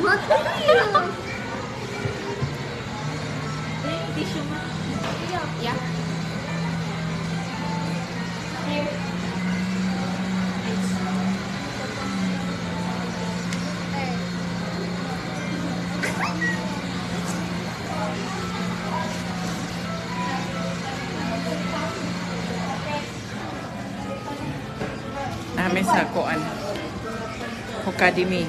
Yeah. Namin sa kuan. Academy.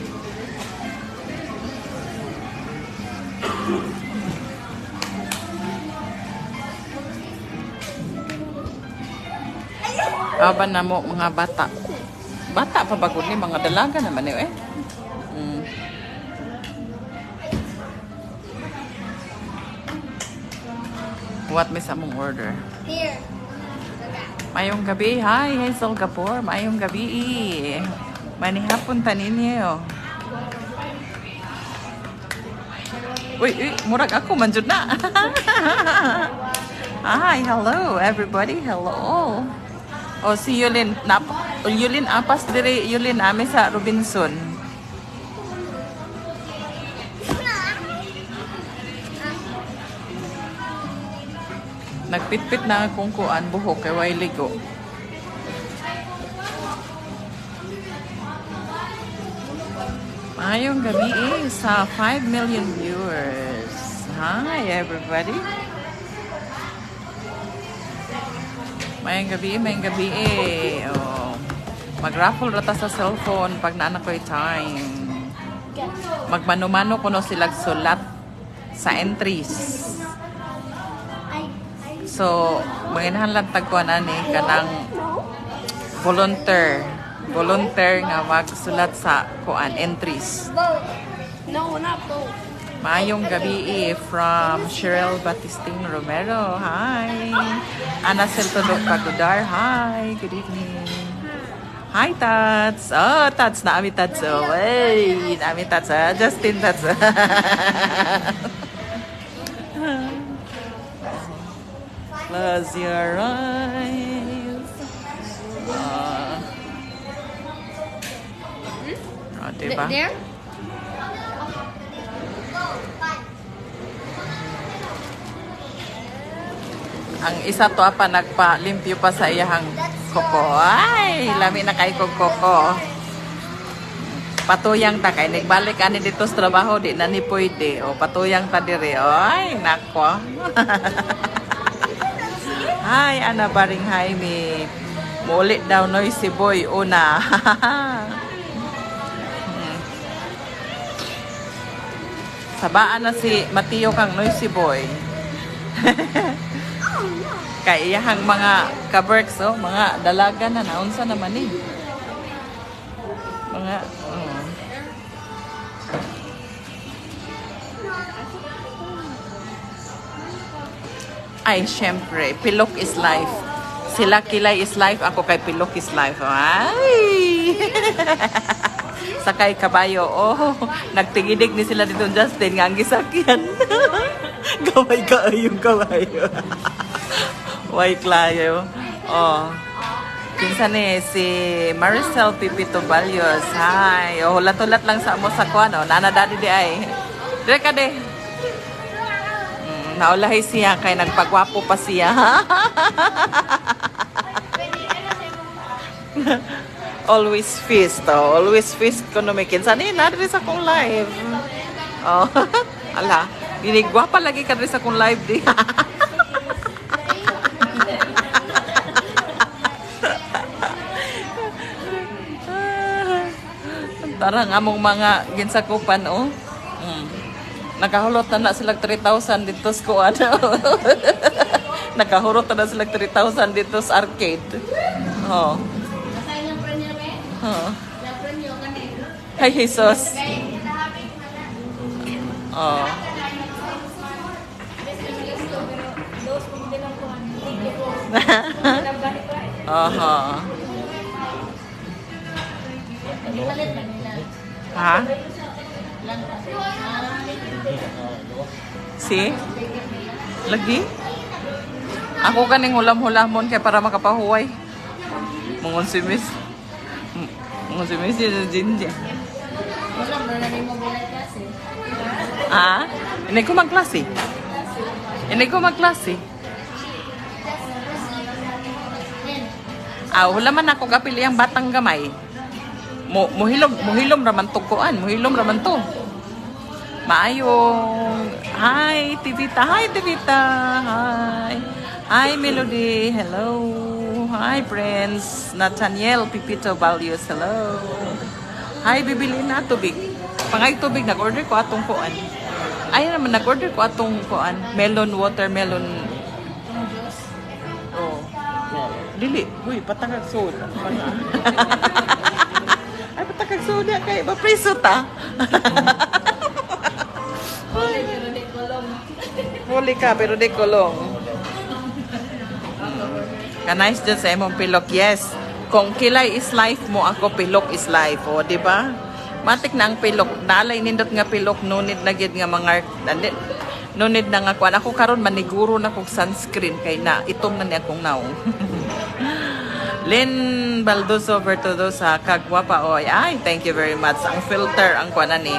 Aban na mo mga bata. Bata pa bagod ni mga dalaga naman eh. What may sa mong order? Here. Mayong gabi. Hi, Hazel Gabor. Mayong gabi. Manihapon tanin niyo. Uy, murag ako manjud na. Hi, hello everybody. Hello. Oh, si Yulin. Yulin apas dire. Yulin ame sa Robinson. Nagpitpit na akong kuan buhok kay way ligo. Mayong gabi sa 5 million viewers. Hi everybody. Mayong gabi Oh. Mag-raffle rata sa cellphone pag naana ko'y time. Magmano-mano ko no silag sulat sa entries. So, manginahan lang tagkuan ani kanang volunteer nga magsulat sa kuan entries. Both. No, not both. Mayong gabi from Cheryl Batisting Romero. Hi. Ana Seltonok Pagudar. Hi. Good evening. Hi, Tats. Oh, Tats. Naami Tats. Oh, hey. Naami Tats. Justin Tats. Close your eyes. Diba? There? Ang isa to pa nagpa-limpyo pa sa iyahang koko. Ay, lami na kay kog koko. Patuyang ta kay nagbalik ani dito sa trabaho di na ni pwede. O patuyang ta dire. Ay, nako. Hi, Ana Baring Jaime. Mulit daw noisy boy una. Sabaan na si Mateo kang noisy boy. Kay iyahang mga kaberks, oh, mga dalaga na naunsa naman eh. Mga, Ay, syempre, Pilok is life. Sila Kilay is life, ako kay Pilok is life. Ay! Sakay kabayo. Oh, nagtingidig ni sila dito Justin nga ang gisakyan. Gaway ka yung kabayo. Way klayo. Oh. Kinsan si Maricel Pipito Balyos. Hi. Oh, hulat-hulat lang sa mo sa kuan. Oh, nana daddy di ay. Dire ka de. Naulahi siya kay nagpagwapo pa siya. Always feast, oh. Always feast ko no may kinsan ni nadri sa kong live. Oh, ala, ginigwapa lagi ka sa kong live di. Tara nga mong mga ginsakupan, oh. Nakahulot na sila 3,000 dito sa kuwan. Nakahulot na sila 3,000 dito sa arcade. Oh. Oh. Hi, Jesus. Oh. Aha. Ha? Si? Lagi? Ako kaning hulam-hulamon kaya para makapahuway. Mungon si Miss. Mungon si Miss yun, Jinja. Wala, wala na mo bulay kasi. Ah? Hindi ko magklase. Hindi ko magklase. Wala man ako kapili ang batang gamay. Muhilom raman to kuan. Muhilom raman to. Maayong. Hi, Tivita. Hi, Tivita. Hi. Hi, Melody. Hello. Hi, Prince. Nathaniel Pipito Values. Hello. Hi, bibili na tubig. Pangay tubig, nag-order ko atong kuan. Ay naman, nag-order ko atong kuan. Melon, watermelon. Oh. Dili. Uy, patagag soda. Ay, patagag soda kay mapriso ta. Huli ka, pero di kulong. Kanais dyan sa imong pilok. Yes. Kung kilay is life mo, ako pilok is life. O, di ba? Matik na ang pilok. Nalay nindot nga pilok. Nunid na gid nga mga... Nunid na nga kuan. Ako karon maniguro na kong sunscreen. Kay na, itom na niya akong naong. Lynn Baldoso Bertodo sa Kagwapa. Oy, ay, thank you very much. Ang filter, ang kuan ani.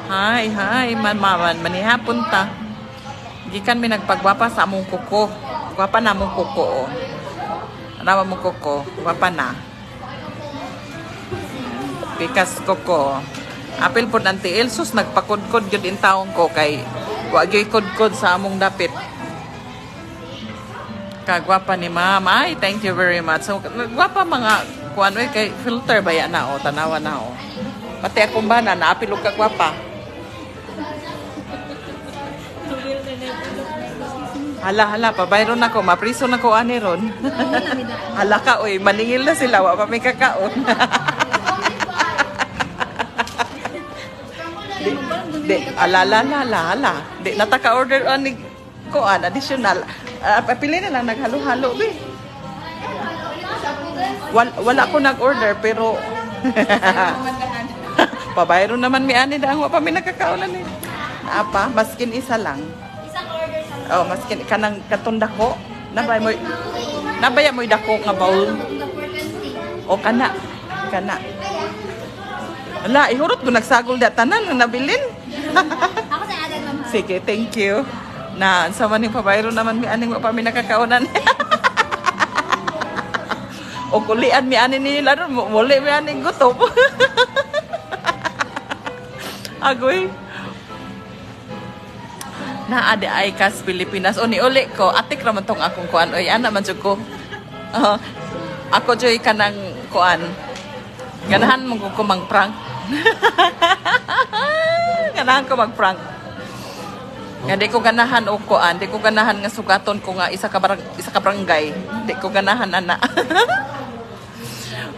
Hi, man, manihapon ta. Gikan mi nagpagwapa sa among kuko. Gwapa na among kuko, oh. Rawa mo kuko, gwapa na. Pikas kuko. Apil po ng tiil, sus, nagpakudkod yun in taong ko kay wagyo'y kudkod sa among dapit. Kagwapa ni ma'am. Ay, thank you very much. So, gwapa mga kuan, kay filter ba yan na, oh, tanawa na, oh. Pati akong bana, naapil og kagwapa. Hala, pabayron ako. Mapriso na ko ani ron. Hala ka, oy. Maningil na sila. Wa pa may kakaon. Hala. Di, nataka-order ani ko, additional. Pili na lang, naghalo-halo, be. Wala ko nag-order, pero... Pabayron naman mi ani dahil wa pa may nakakaonan eh. Apa, maskin isa lang. Oh, maskin kanang katunda ko. Nabaya mo dako nga bowl. O kana. Ala, ihurot ko nagsagol da tanan nga nabilin. Ako sa adag ma'am. Sige, thank you. Na sa maning pabayro naman mi aning wa pa mi nakakaonan. O kulian mi ani nila ron, muli mi aning gutom. Agoy. Na ade ay kas Pilipinas. O ni uli ko, atik raman tong akong kuan. Oy, ana man jud ko. Ako joy kanang kuan. Ganahan mo ko mag-prank. Ganahan ko mag-prank. Nga di ko ganahan og kuan, di ko ganahan nga sugaton ko nga isa ka barangay. Di ko ganahan ana.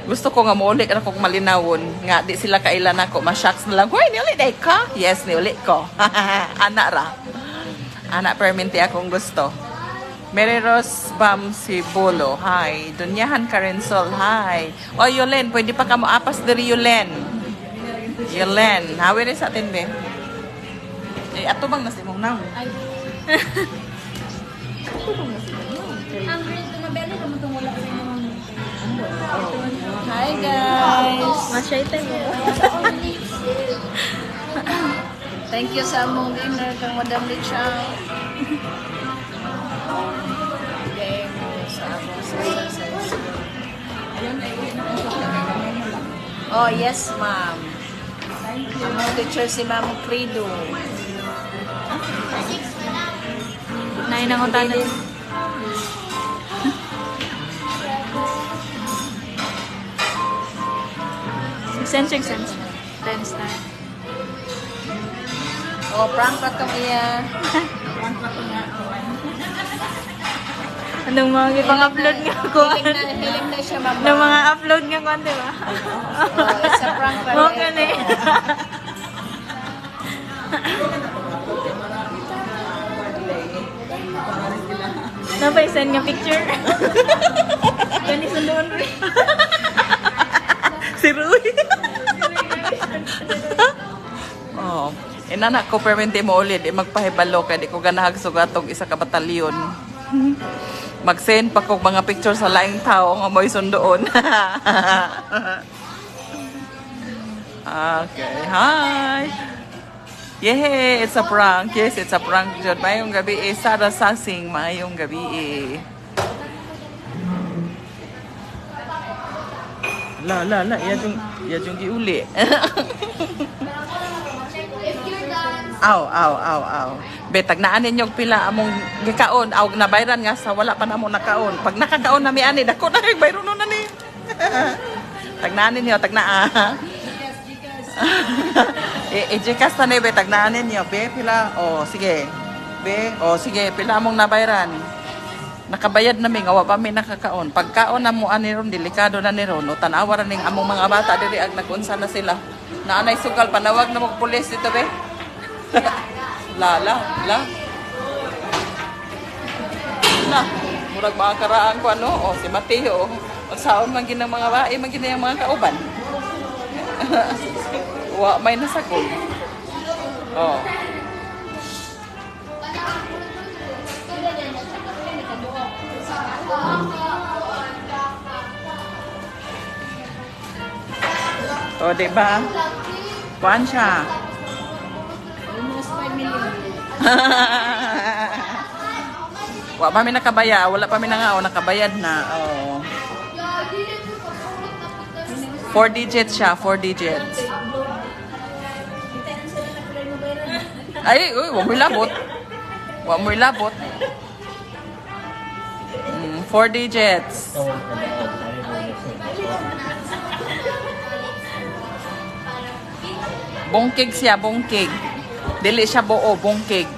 Gusto ko nga muuli na kong malinawon nga di sila kailan ako ma-shocks na lang. Hoy, niuli day ka? Yes, niuli ko. Ana perminti akong gusto. Mary Rose Bam si Bolo. Hi. Dunyahan Karensol. Hi. O, Yolen, pwede pa ka mo apas diri Yolen. Yolen. Hawi rin sa atin, be. Eh, ato bang nasimong na? Ang green tumabeli ko matungulak sa inyo. Hi, guys. Masya ito mo. Thank you sa among dinner kang Madam Lichang. Game sa among exercise. Oh, yes, ma'am. Among teacher si Ma'am Credo. Nainangutan na. Sense. Tense na. Oh, prank pa itong iya. Anong mga ipang-upload nga ko? Hiling na siya, mama. Anong mga upload nga ko, di ba? Oh, it's a prank pa Oo, rin. gani. Napaisan nga picture. Gani sundoon rin. Si Rui. Oh, inanak ko permente mo ulit, magpahibalo kay di ko ganahag sugatog isa ka batalyon. Mag-send pa ko mga picture sa laing tao nga mo'y sundoon. Okay, hi! Yay! It's a prank. Yes, it's a prank. Jod, mayong gabi eh. Sara Sasing, mayong gabi eh. La, yadong giuli. Aw. Betag na anin yung pila among gikaon. Aw, nabayran nga sa wala pa na mo nakaon. Pag nakakaon na mi ani, dako na kay bayron na ni. Tagnaanin niyo, tagnaa. Ijikas na ni, be, tagnaanin niyo. Be, pila, sige. Be, sige, pila among nabayran. Nakabayad na mi, ngawa pa mi nakakaon. Pagkaon na mo ani ron, delikado na ni ron. O tanawa rin among mga bata, diri ag nagunsa na sila. Naanay sugal, panawag na mo pulis dito, be. La. Murag mga karaan ko, ano, si Mateo. O saon man ginang mga bae, man ginang mga kauban. Wa may nasakol. Diba? Kuan siya. Almost 5 million. Wa pa mi nakabaya, wala pa mi nangao, nakabayad na. 4 digits siya, 4 digits. Ay, wa mo ilabot. 4 digits. Bongkig siya, bongkig. Dili siya buo, bongkig.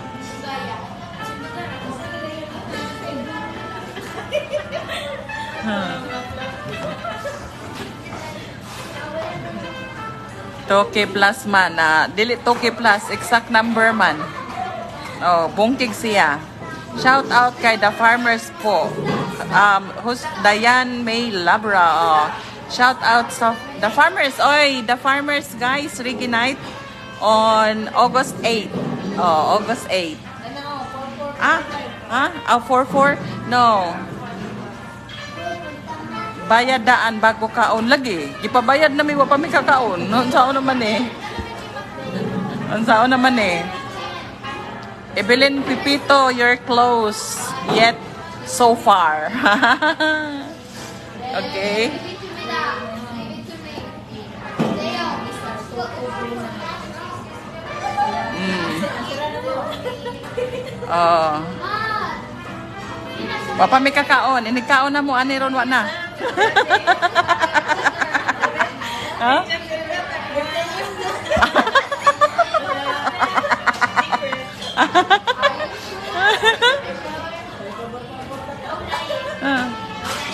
Toke plus man. Dili toke plus, exact number man. Bongkig siya. Shout out kay The Farmers po. Who's Diane May Labra. Shout out sa The Farmers. Oy, The Farmers guys, Reggae Night on August 8. August 8. 4-4? No. Bayad daan bago kaon lagi. Gipabayad na mi wa pa mi kakaon. Unsaon naman eh. Evelyn Pipito, you're close yet so far. Okay. Wa pa mi kakaon. Inikaon na mo ani ron wa na. Huh?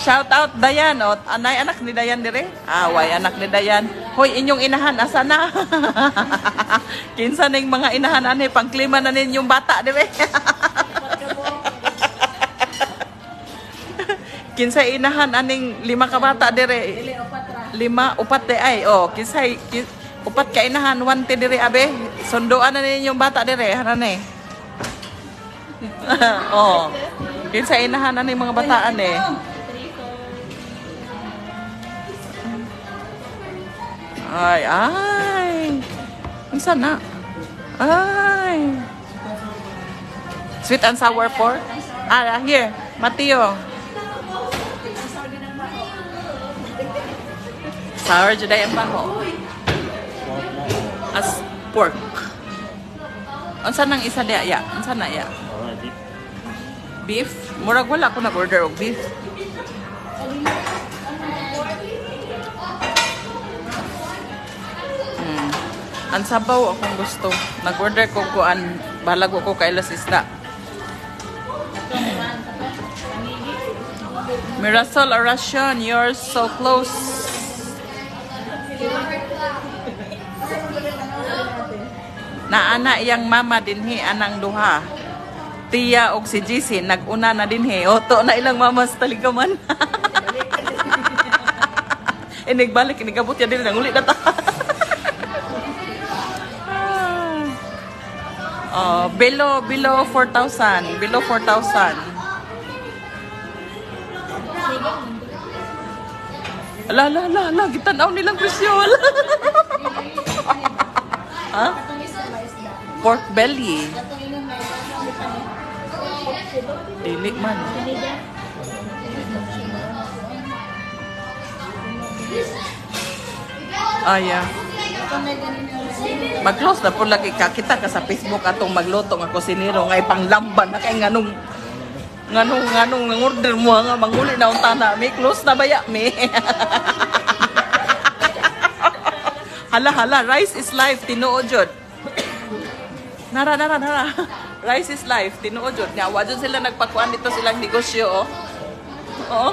Shout out Dayan, anay anak ni Dayan dire? Way anak ni Dayan. Hoy, inyong inahan asa na? Kinsa ning mga inahan ani pangklima na ninyong bata dire? Kinsa inahan aning 5 ka bata dire? 5 ay. Kinsay upat ka inahan 1 dire abe. Sunduan na ninyong bata dire, hanane. Kinsa inahan aning mga bataan eh. Ay. Unsa na? Ay. Sweet and sour pork? Here, Mateo. Sour juday ang baho. As pork. Unsa nang isa dia ya? Unsa na ya? Beef? Murag wala ko nag-order og beef. Ang sabaw akong gusto. Nag-order ko kuan, balago ko kay Las Isda. Mirasol Aracion, you're so close. Naana iyang mama dinhi anang duha. Tiya og si GC nag-una na dinhi. Oto na ilang mama sa taligaman. Nagbalik, inigabot ya din nang uli na ta. Below 4,000. Below 4,000. La, gitanaw nilang presyo. Ha? Katong isda ba isda? Pork belly. Katong inom na isda. Ano pa ni? Dili man. Sinigang. Aya. Katong may ganun yung Mag-close na po lagi ka. Kita ka sa Facebook atong magluto nga kusinero ngay panglamban na kay nganong ng order mo nga manguli na unta na mi close na baya mi. Hala, rice is life, tinuod jud. Nara. Rice is life, tinuod jud. Nga wa jud sila nagpakuan dito silang negosyo, oh. Oh.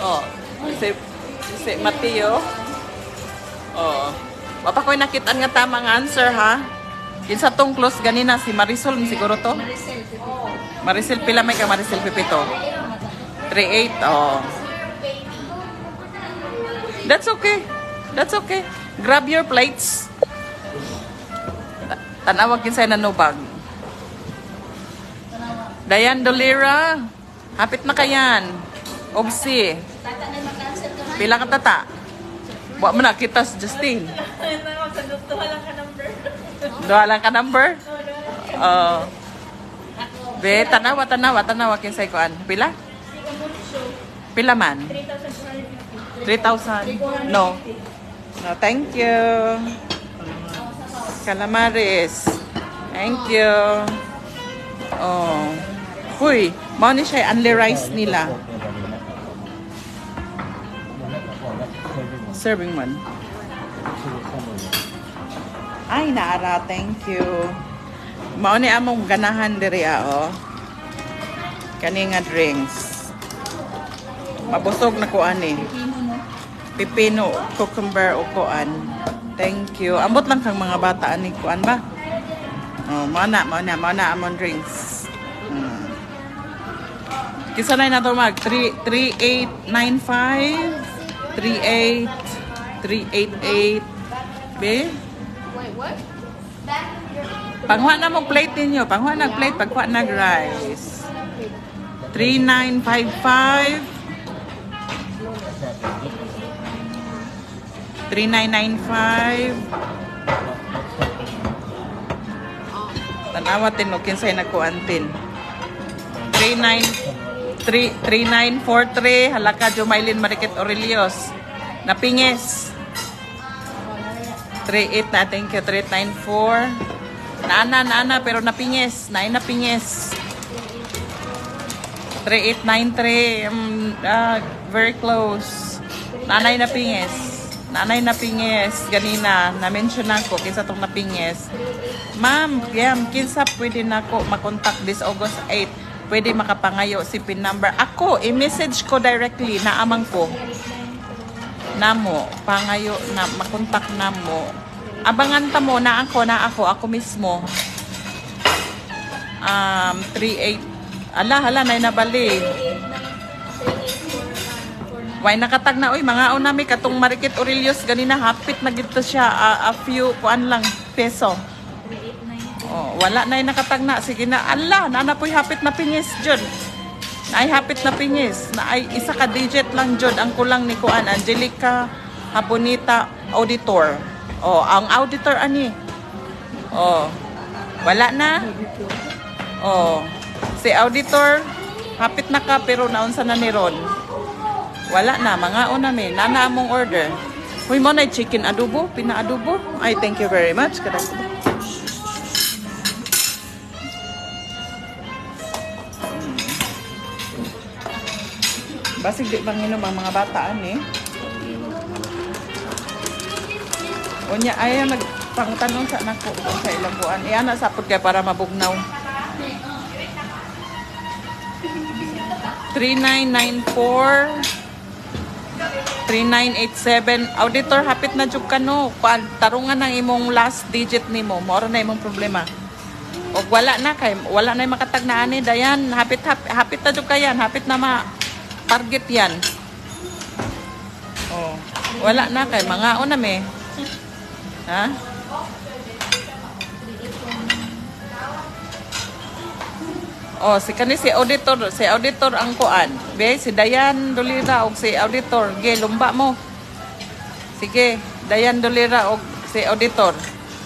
Oh. Si Mateo. Oh. Wapa ko'y nakitaan nga tamang answer, ha? Kinsa tong close ganina si Marisol siguro to? Maricel pila may ka Maricel Pipito? 3-8. Oh. That's okay. Grab your plates. Tanawag kinsay nanubag. Dayan Dolera. Hapit na kayan. Obsi. tata na mag-answer ka ha. Pila ka tata? Wa mo na kita si Justin. Duha lang ka number? Be, tanawa kinsay kuan. Pila? Pila man? 3,000. No. No, thank you. Calamares. Thank you. Oh. Huy, mao ni siya only rice nila. Serving man. Ay, naara. Thank you. Mao ni among ganahan diri oh. Kani nga drinks. Mabusog na ko ani. Pipino, cucumber o kuan. Thank you. Ambot lang kang mga bata ani kuan ba? Oh, mana among drinks. Kisa na to mag 3895 388 be? Wait, what? Pangwa na mo plate ninyo. Pangwa na plate pagkuha nag rice. 3955 3995 tanawatin mo kinsay nakuantin 3943 halaka Jumailin Marikit Aurelios napingis 38 na thank you 394 naana pero napingis napingis 3893 very close nanay napingis ganina na-mention ako kinsa tong napingis ma'am kinsa pwede nako makontak this August 8 pwede makapangayo si pin number ako i-message ko directly na amang ko namo pangayo na makontak namo abangan ta mo na ako mismo 38 hala nay nabali why nakatag na oy mga unami katong Marikit Aurelios ganina hapit na gito siya a few kuan lang peso. Oh, wala na nakatag na sige na na po'y hapit na pingis jud. Ay hapit na pingis na ay isa ka digit lang jud ang kulang ni kuan Angelica Habonita auditor. Oh, ang auditor ani. Oh. Wala na. Oh. Si auditor hapit na ka pero naunsa na ni Ron. Wala na, mga unami. Nana among order. Huy mo na chicken adobo, pina-adobo. Ay, thank you very much. Basig di bang inom ang mga bataan eh. Unya, ayaw nagpangtanong sa nako sa ilang buwan. Iyan na sapod kaya para mabugnaw. 3994 3987 auditor hapit na jud kano tarungan ang imong last digit nimo moro na imong problema og wala na makatag na ani dayan hapit na jud kayan hapit na target yan oh wala na kay mga una me ha oh, si auditor ang kuan. Be, si Dayan Dolira og si auditor. Ge, lumba mo. Sige, Dayan Dolera o si auditor.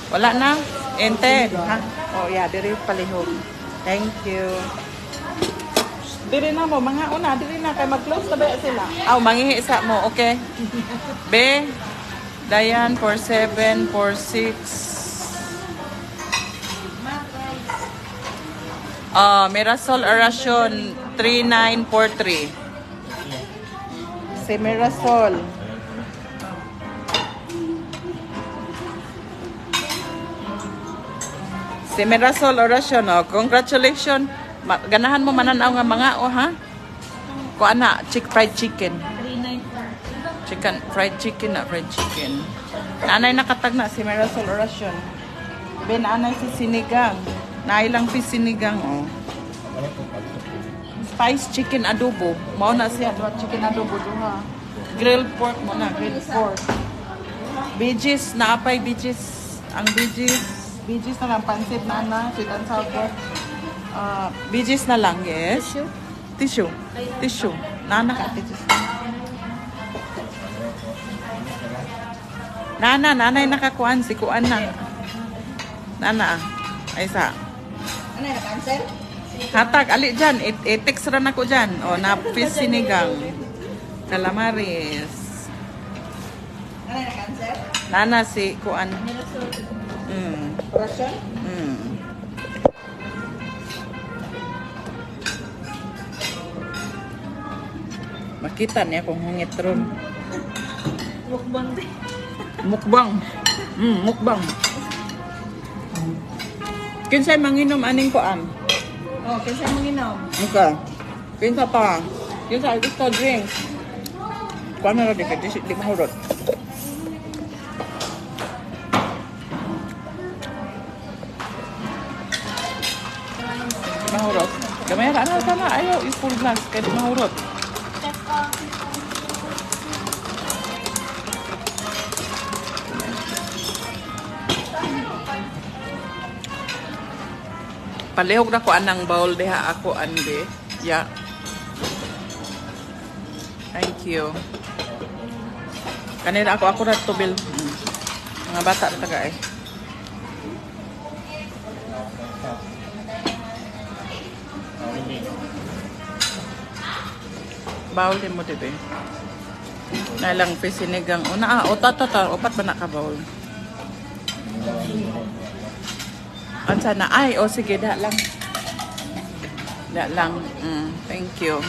Wala na? Ente? Ha? Oh, yeah, diri palihog. Thank you. Diri na mo, mga una, diri na kay mag-close na ba sila? Aw, mangihi sa mo, okay? B, Dayan, 47, 46. Mirasol Aracion, 3943. Si Mirasol. Si Mirasol Oracion, oh. Congratulations. Ganahan mo mananaw nga mga, oh, ha? Kuha na, fried chicken. 394. Fried chicken na, fried chicken. Nanay nakatag na si Mirasol Oracion. Ben, anay si sinigang. Nailang si sinigang, oh. Spice chicken adobo. Mao na siya, chicken adobo, duha. Grilled pork mo na, grilled pork. Veggies, naapay veggies. Ang veggies na lang, pansit na, sweet and sour. Veggies na lang, yes. Tissue. Nana ka, tissues. Nanay nakakuan, si kuan na. Nana, ay sa. Ano na cancel? Hatag, ali dyan. I-text rin ako dyan. O, napis sinigang. Calamaris. Ano na cancel? Nana, si kuan. Russian? Makita niya kung hungit ron. Mukbang din. Mukbang. Mukbang. Kinsay manginom aning kuan? Oh, kasi mo ginom. Okay. Kinsa pa? Kinsa gusto drinks? Kuan na rin, di mahurot. Mahurot. Gamay ra na sana ayaw full glass kay di mahurot. Palihog na ko anang bowl diha ako ande. Yeah. Thank you. Kanina ako na tubil. Mga bata na taga eh. Bowl din mo dibe. Nalang pisinigang. Una opat ba na ka bowl? Ang sana, ay, o sige, da lang. Thank you.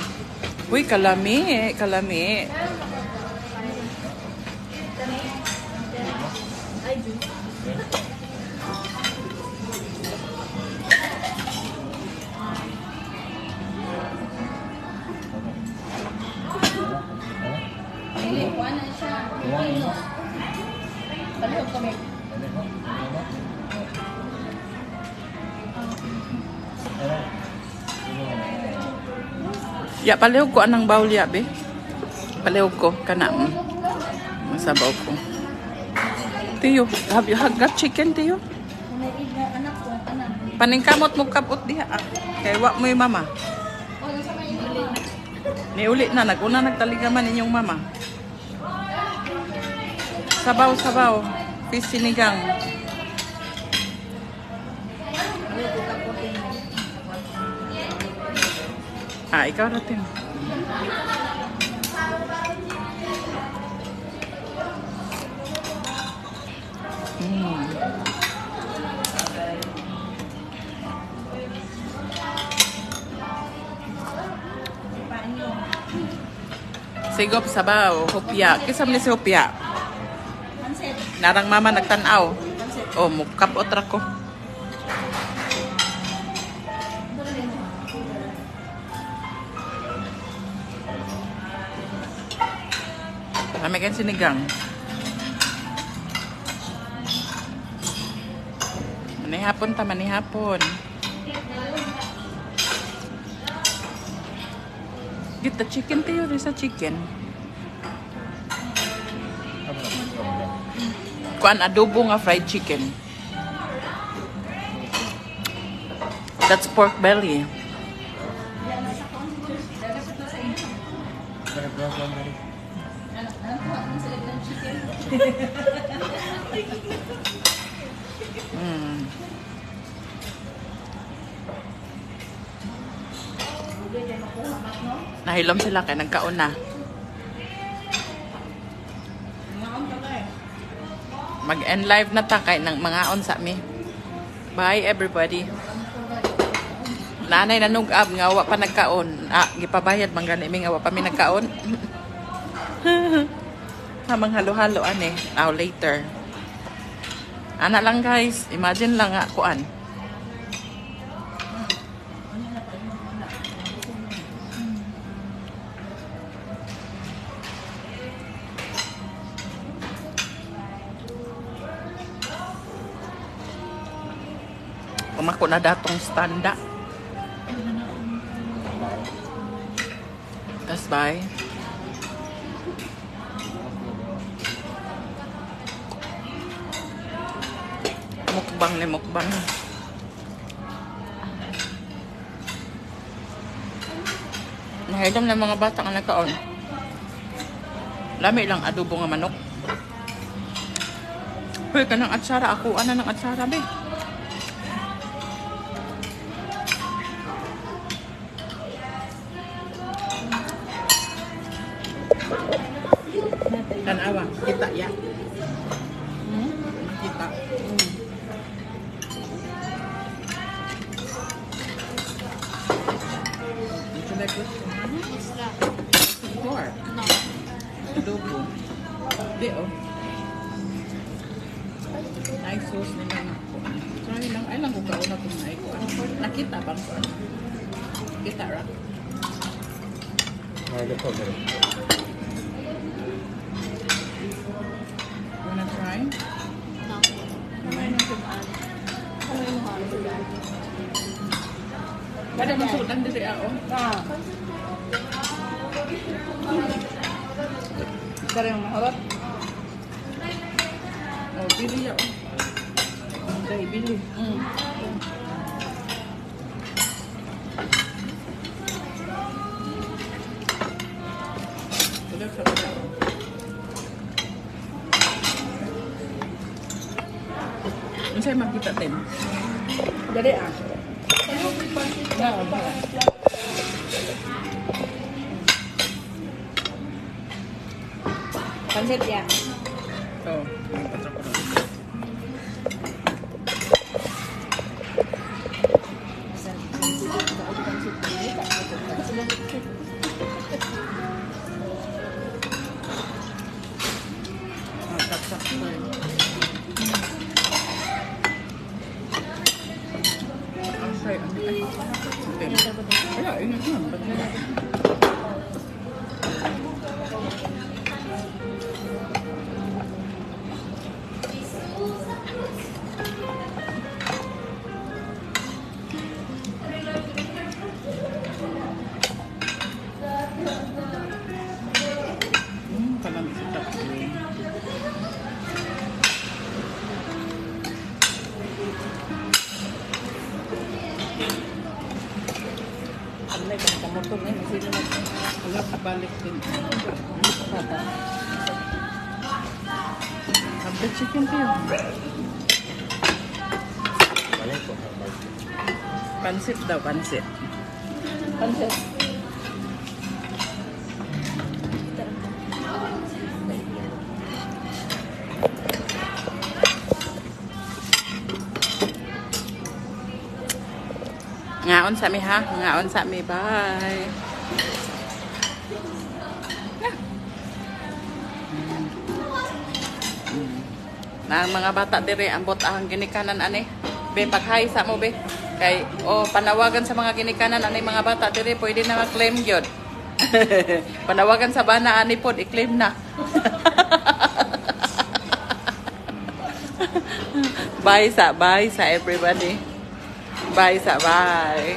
Uy, kalami. Dili, kuha na siya. Pino. Palihog kami. Ya, palihog ko anang bowl ya, be. Palihog ko, kana. Masabaw ko. Tiyo, have you got chicken, tiyo? Anak ko, anak. Paningkamot mo kapot diha. Kay wa mo yung mama. Oh, nasa may ili. Niuli na, naguna nagtaligaman inyong mama. Sabaw. Fish sinigang. Ikaw natin. Sigop sabaw, hopya. Kisam ni si hopya. Pansit. Narang mama nagtanaw. Pansit. Oh, mukap otra ko. Kami kan sinigang. Manihapon. Get the chicken tayo, sa chicken. Kuan adobo nga fried chicken. That's pork belly. Kuha mo sa ng chicken. Mm. Hindi din makuha mat, no? Nahilom sila kay nagkaon na. Ngaon ka ba eh? Mag-end live na ta kay nang mga on sa mi. Bye everybody. Nanay nanugab nga wa pa nagkaon. Gipabayad man gani mi nga wa pa mi nagkaon. Hamang halo-halo ane. Now later. Ana lang guys, imagine lang nga kuan. Kumako na datong standa. Tas bye. Mukbang ni mukbang. Nahidom na mga bata nga nagkaon. Lami lang adobo nga manok. Hoy, kanang atsara ako. Ano ng atsara, be? Tanawa, kita ya. Kita. Ito na ko. Pork. Adobo. Di oh. Nice sauce nila nga ko. Try lang. Ay lang ko kauna kung na ko. Nakita bang ko? Kita ra. Wanna try? Kada masudan diri ako. Dari yang maharap. Oh, pili ya. Dai pili. Udah sa. Unsay makita tin? Jadi Na, ba. pansit ya. Oh. Motor na masih na. Wala ka balik din. Habda chicken kayo. Pansit daw, pansit. Pansit. Ngaon sa mi ha, ngaon sa mi, bye. Na mga bata dire ambot ang ginikanan ani. Be paghay sa mo be. Kay panawagan sa mga ginikanan ani mga bata dire pwede na mag-claim gyud. Panawagan sa bana ani pod i-claim na. Bye sa everybody. Bye sa bye.